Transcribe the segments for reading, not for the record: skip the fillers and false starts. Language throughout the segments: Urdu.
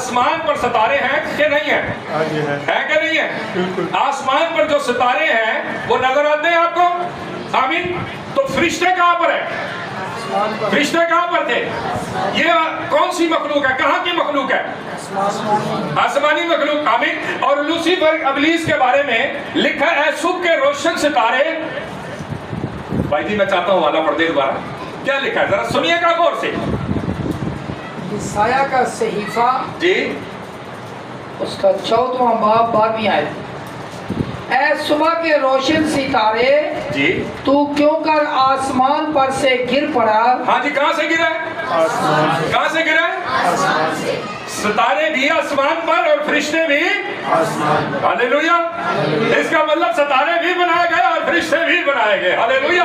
آسمان پر ستارے ہیں کہ نہیں ہیں؟ ہیں کہ نہیں ہیں؟ آسمان پر جو ستارے ہیں وہ نظر آتے ہیں آپ کو؟ آمین. تو فرشتے کہاں پر ہیں؟ فرشتے کہاں پر تھے؟ یہ کون سی مخلوق ہے؟ کہاں کی مخلوق ہے؟ آسمانی مخلوق. آمین. اور لوسیفر ابلیس کے بارے میں لکھا ہے صبح کے روشن ستارے. بھائی جی میں چاہتا ہوں والا پڑھ دے دوبارہ. کیا لکھا ہے ذرا سنیے گا غور سے. عیسائیہ کا صحیفہ جی اس کا 14واں باب 12ویں آیت. اے صبح کے روشن ستارے جی تو کیوں کر آسمان پر سے گر پڑا. ہاں جی کہاں سے گرا ہے؟ کہاں سے گرا ہے؟ ستارے بھی آسمان پر اور فرشتے بھی ہاللیلویا. اس کا مطلب ستارے بھی بنائے گئے اور فرشتے بھی بنائے گئے. ہاللیلویا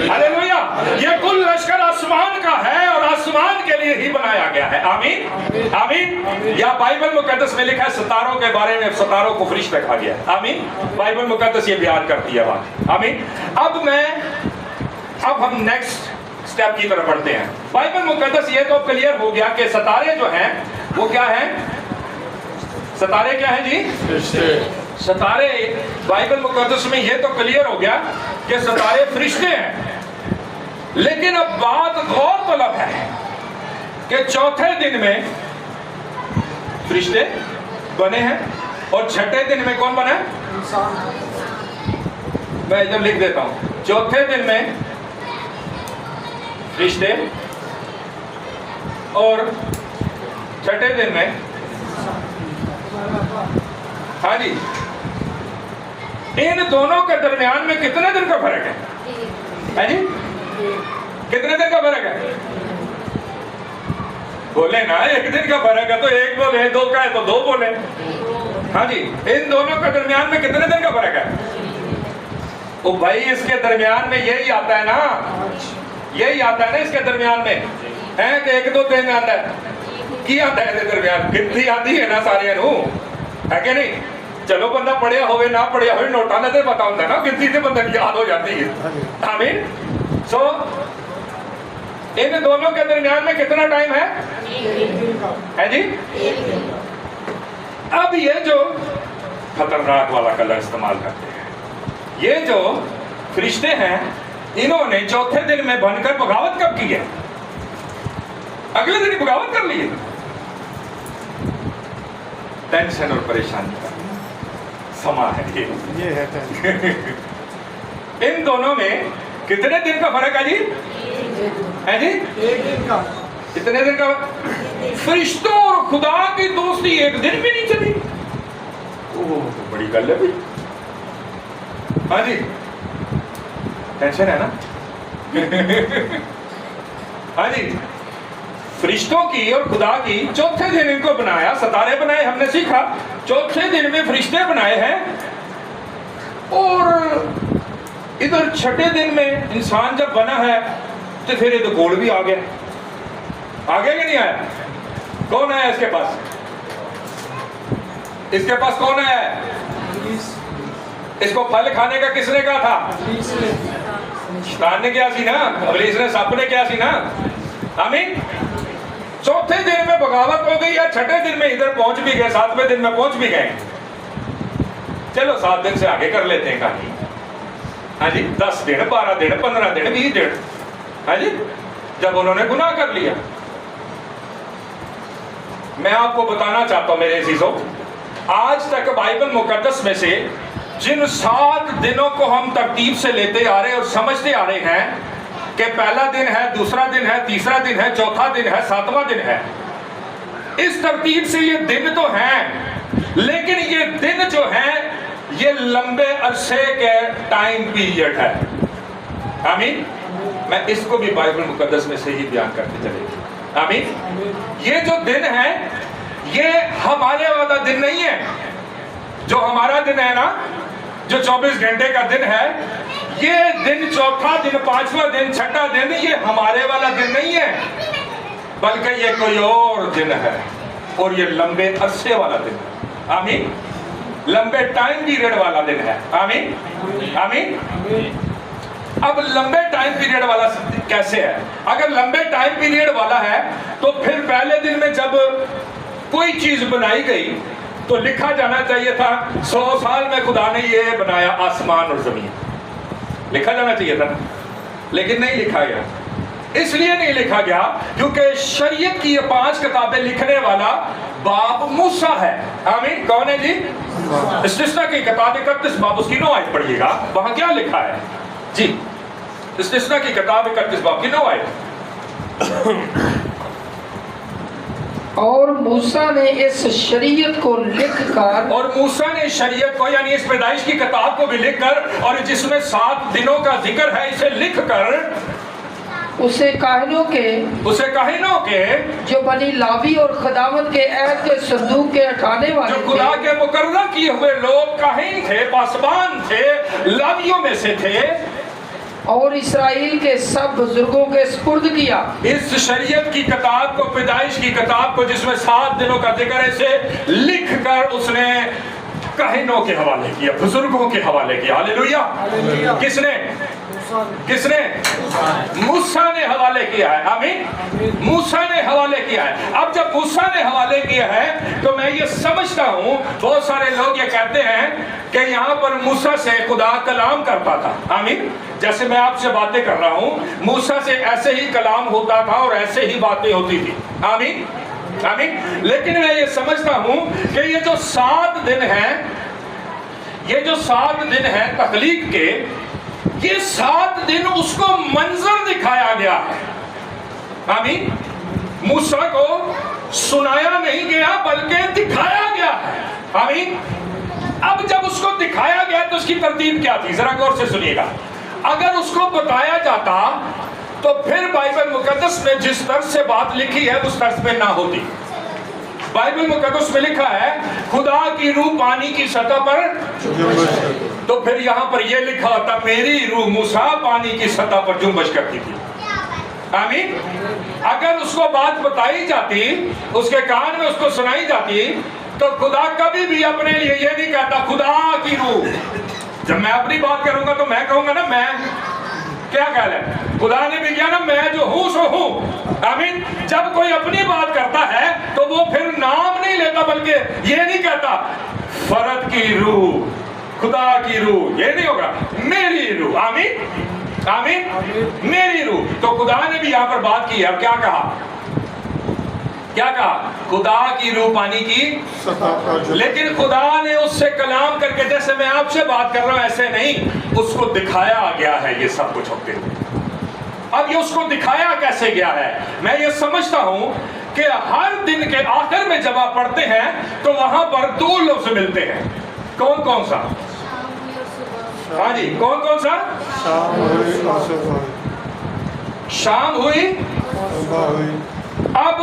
ہاللیلویا. یہ کل لشکر آسمان کا ہے اور آسمان کے لیے ہی بنایا گیا ہے. آمین آمین. یا بائبل مقدس میں لکھا ہے ستاروں کے بارے میں ستاروں کو فرشتہ کہا گیا ہے. آمین. بائبل مقدس یہ بیان کرتی ہے بات. آمین. اب ہم نیکسٹ سٹیپ کی طرف بڑھتے ہیں. بائبل مقدس یہ تو کلیئر ہو گیا کہ ستارے جو ہیں وہ کیا ہیں؟ ستارے کیا ہیں جی؟ ستارے. بائبل مقدس میں یہ تو کلیئر ہو گیا کہ ستارے فرشتے ہیں. لیکن اب بات غور طلب ہے کہ چوتھے دن میں فرشتے بنے ہیں اور چھٹے دن میں کون بنا ہے؟ میں ادھر لکھ دیتا ہوں. چوتھے دن میں فرشتے اور چھٹے دن میں ہاں جی ان دونوں کے درمیان میں کتنے دن کا فرق ہے جی؟ کتنے دن کا فرق ہے؟ بولے نا ایک دن کا فرق ہے تو ایک بولے, دو کا ہے تو دو بولے. ہاں جی ان دونوں کے درمیان میں کتنے دن کا فرق ہے؟ او بھائی اس کے درمیان میں یہی آتا ہے نا, یہی آتا ہے نا اس کے درمیان میں ہے کہ ایک دو دن آتا ہے کی آتا ہے درمیان گنتی آتی ہے نا سارے نو ہے کہ نہیں. چلو بندہ پڑھیا ہوئے نہ پڑھیا ہوئے نوٹا نہ دے پتا ہوتا ہے نا گنتی سے بندہ کی یاد ہو جاتی ہے. آمین. سو ان دونوں کے درمیان میں کتنا ٹائم ہے جی؟ اب یہ جو خطرناک والا کلر استعمال کرتے ہیں, یہ جو فرشتے ہیں انہوں نے چوتھے دن میں بن کر بغاوت کب کی ہے؟ اگلے دن ہی بغاوت کر لی. ٹینشن اور پریشانی کا سما ہے یہ ہے. ان دونوں میں کتنے دن کا فرق ہے جی؟ ہے جی کتنے دن کا؟ فرشتوں اور خدا کی دوستی ایک دن بھی نہیں چلی. بڑی گل ہے بھائی. ہاں جی ٹینشن ہے نا. ہاں جی فرشتوں کی اور خدا کی چوتھے دن ان کو بنایا. ستارے بنائے ہم نے سیکھا, چوتھے دن میں فرشتے بنائے ہیں اور ادھر چھٹے دن میں انسان جب بنا ہے تو پھر ادھر گول بھی آ گیا. آگے کہ نہیں آیا؟ کون آیا اس کے پاس؟ اس کے پاس کون آیا ہے؟ اس کو پھل کھانے کا کس نے کہا تھا؟ شیطان نے کیا سی نا, ابلیس نے, سپ نے کیا سی نا. آمین. چوتھے دن میں بغاوت ہو گئی یا چھٹے دن میں ادھر پہنچ بھی گئے, ساتویں دن میں پہنچ بھی گئے. چلو 7 دن سے آگے کر لیتے ہیں کہانی. ہاں جی 10 دن 12 دن 15 دن 20 دن. ہاں جی جب انہوں نے گناہ کر لیا. میں آپ کو بتانا چاہتا ہوں میرے عزیزوں, آج تک بائبل مقدس میں سے جن 7 دنوں کو ہم ترتیب سے لیتے آ رہے اور سمجھتے آ رہے ہیں کہ پہلا دن ہے, دوسرا دن ہے, تیسرا دن ہے, چوتھا دن ہے, 7واں دن ہے, اس ترتیب سے یہ دن تو ہیں, لیکن یہ دن جو ہیں یہ لمبے عرصے کے ٹائم پیریڈ ہے. آمین. میں اس کو بھی بائبل مقدس میں سے ہی بیان کرتے چلے. آمین. یہ جو دن ہے یہ ہمارے والا دن نہیں ہے. جو ہمارا دن ہے نا, جو 24 گھنٹے کا دن ہے, یہ دن چوتھا دن, 5واں دن, 6واں دن, یہ ہمارے والا دن نہیں ہے, بلکہ یہ کوئی اور دن ہے اور یہ لمبے عرصے والا دن ہے. آمین. لمبے ٹائم پیریڈ والا دن ہے. آمین آمین. اب لمبے ٹائم پیریڈ والا کیسے ہے؟ اگر لمبے ٹائم پیریڈ والا ہے تو پھر پہلے دن میں جب کوئی چیز بنائی گئی تو لکھا جانا چاہیے تھا 100 سال میں خدا نے یہ بنایا آسمان اور زمین، لکھا جانا چاہیے تھا، لیکن نہیں لکھا گیا۔ اس لیے نہیں لکھا گیا کیونکہ شریعت کی یہ 5 کتابیں لکھنے والا باپ موسیٰ ہے۔ آمین، کون ہے جی؟ استثنا کی کتاب 31 باب اس کی 9 آیت پڑھیے گا، وہاں کیا لکھا ہے جی؟ استثنا کی کتاب 31 باب کی 9 آیت۔ اور موسیٰ نے اس شریعت کو لکھ کر، اور موسیٰ نے شریعت کو یعنی اس پیدائش کی کتاب کو بھی لکھ کر، اور جس میں 7 دنوں کا ذکر ہے، اسے لکھ کر اسے کاہنوں کے جو بنی لاوی اور خداوند کے عہد کے صندوق کے اٹھانے والے جو خدا کے مقررہ کیے ہوئے لوگ کاہن تھے، پاسبان تھے، لاویوں میں سے تھے، اور اسرائیل کے سب بزرگوں کے سپرد کیا۔ اس شریعت کی کتاب کو، پیدائش کی کتاب کو جس میں 7 دنوں کا ذکر ہے، اسے لکھ کر اس نے کاہنوں کے حوالے کیا، بزرگوں کے حوالے کیا۔ ہاللیلویہ۔ کس نے؟ موسیٰ نے حوالے کیا ہے۔ آمین، موسیٰ نے حوالے کیا ہے۔ اب جب موسیٰ نے حوالے کیا ہے تو میں یہ سمجھتا ہوں، بہت سارے لوگ یہ کہتے ہیں کہ یہاں پر موسیٰ سے خدا کلام کرتا تھا۔ آمین، جیسے میں آپ سے باتیں کر رہا ہوں، موسیٰ سے ایسے ہی کلام ہوتا تھا اور ایسے ہی باتیں ہوتی تھی۔ آمین آمین۔ لیکن میں یہ سمجھتا ہوں کہ یہ جو 7 دن ہیں، یہ جو 7 دن ہیں تخلیق کے، یہ 7 دن اس کو منظر دکھایا گیا ہے۔ آمین، موسیٰ کو سنایا نہیں گیا بلکہ دکھایا گیا ہے۔ آمین، اب جب اس کو دکھایا گیا تو اس کی ترتیب کیا تھی؟ ذرا غور سے سنیے گا۔ اگر اس کو بتایا جاتا تو پھر بائبل مقدس میں جس طرز سے بات لکھی ہے اس طرز پہ نہ ہوتی۔ بائبل مقدس میں لکھا ہے خدا کی روح پانی کی سطح پر، تو پھر یہاں پر یہ لکھا ہوتا میری روح موسیٰ پانی کی سطح پر جنبش کرتی تھی۔ آمین، اگر اس کو بات بتائی جاتی، اس کے کان میں اس کو سنائی جاتی، تو خدا کبھی بھی اپنے لیے یہ نہیں کہتا خدا کی روح۔ جب میں اپنی بات کروں گا تو میں کہوں گا نا میں کیا خیال ہے؟ خدا نے بھی کیا نا میں جو ہوں سو ہوں۔ آمین، جب کوئی اپنی بات کرتا ہے تو وہ پھر نام نہیں لیتا بلکہ یہ نہیں کہتا فرد کی روح، خدا کی روح، یہ نہیں ہوگا میری روح۔ آمین آمین، میری روح۔ تو خدا نے بھی یہاں پر بات کی ہے، اب کیا کہا؟ کیا کہا؟ خدا کی روح پانی کی، لیکن خدا نے اس سے کلام کر کے، جیسے میں آپ سے بات کر رہا ہوں ایسے نہیں، اس کو دکھایا گیا ہے یہ سب کچھ ہوتے ہوئے۔ اب یہ اس کو دکھایا کیسے گیا ہے؟ میں یہ سمجھتا ہوں کہ ہر دن کے آخر میں جب آپ پڑھتے ہیں تو وہاں پر 2 لفظ ملتے ہیں۔ کون کون سا؟ ہاں جی، کون کون سا؟ شام ہوئی۔ اب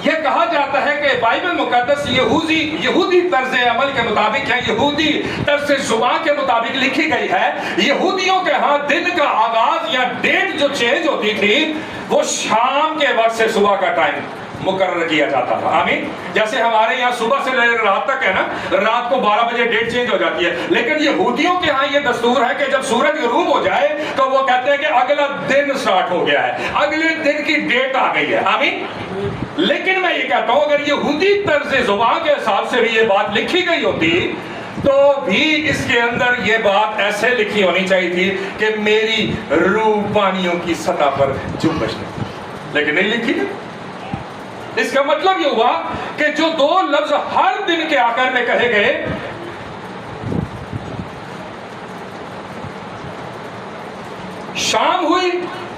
یہ کہا جاتا ہے کہ بائبل مقدس یہودی طرز عمل کے مطابق ہے، یہودی طرز زبان کے مطابق لکھی گئی ہے۔ یہودیوں کے ہاں دن کا آغاز یا ڈیٹ جو چینج ہوتی تھی وہ شام کے وقت سے صبح کا ٹائم مقرر کیا جاتا تھا۔ آمین، جیسے ہمارے یہاں صبح سے لے کر رات تک ہے نا، رات کو 12 بجے ڈیٹ چینج ہو جاتی ہے، لیکن یہودیوں کے ہاں یہ دستور ہے کہ جب سورج غروب ہو جائے تو وہ کہتے ہیں کہ اگلا دن سٹارٹ ہو گیا ہے، اگلے دن کی ڈیٹ آ گئی ہے۔ آمین، لیکن میں یہ کہتا ہوں اگر یہودی طرز زبان کے حساب سے بھی یہ بات لکھی گئی ہوتی تو بھی اس کے اندر یہ بات ایسے لکھی ہونی چاہیے تھی کہ میری روح پانیوں کی سطح پر جنبش کرتی، لیکن نہیں لکھی۔ اس کا مطلب یہ ہوا کہ جو 2 لفظ ہر دن کے آخر میں کہے گئے، شام ہوئی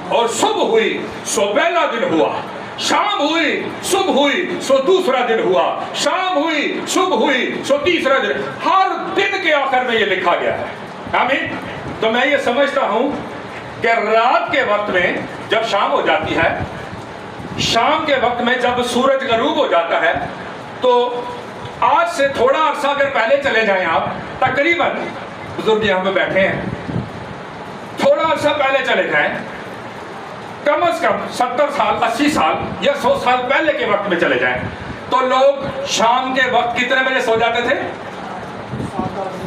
اور صبح ہوئی سو پہلا دن ہوا، شام ہوئی صبح ہوئی سو دوسرا دن ہوا، شام ہوئی صبح ہوئی سو تیسرا دن، ہر دن کے آخر میں یہ لکھا گیا ہے۔ آمین، تو میں یہ سمجھتا ہوں کہ رات کے وقت میں جب شام ہو جاتی ہے، شام کے وقت میں جب سورج غروب ہو جاتا ہے، تو آج سے تھوڑا عرصہ اگر پہلے چلے جائیں آپ، تقریباً بزرگ یہاں پہ بیٹھے ہیں، تھوڑا عرصہ پہلے چلے جائیں، کم از کم 70 سال 80 سال یا 100 سال پہلے کے وقت میں چلے جائیں، تو لوگ شام کے وقت کتنے بجے سو جاتے تھے؟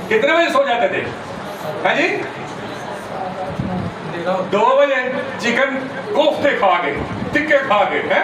کتنے بجے سو جاتے تھے؟ ہاں جی، 2 بجے چکن کوفتے کھا گئے، ٹکے کھا گئے ہیں،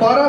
12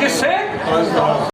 کس سے؟